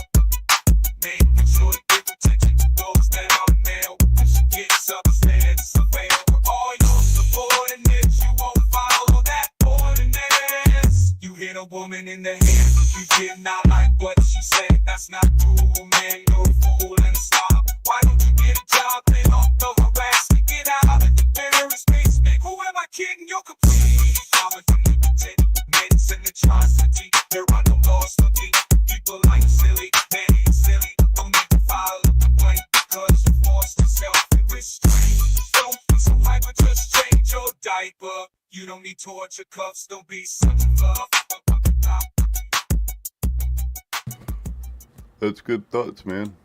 Making sure to give attention to those that are male. When she gets upset, it's a fail. All your subordinates, you won't follow that ordinance. You hit a woman in the head, you did not like what she said. That's not cool, man, you're a fool and stop. Why don't you get a job, lay off the harassment? Get out of the terrorist basement. Who am I kidding? You're completely covered from limited mints and atrocity. There are no laws for me. People like silly, they ain't silly. Don't need to follow the plan because you forced yourself in restraint. Don't be so hyper, just change your diaper. You don't need torture cuffs, don't be such a fluff. That's good thoughts, man.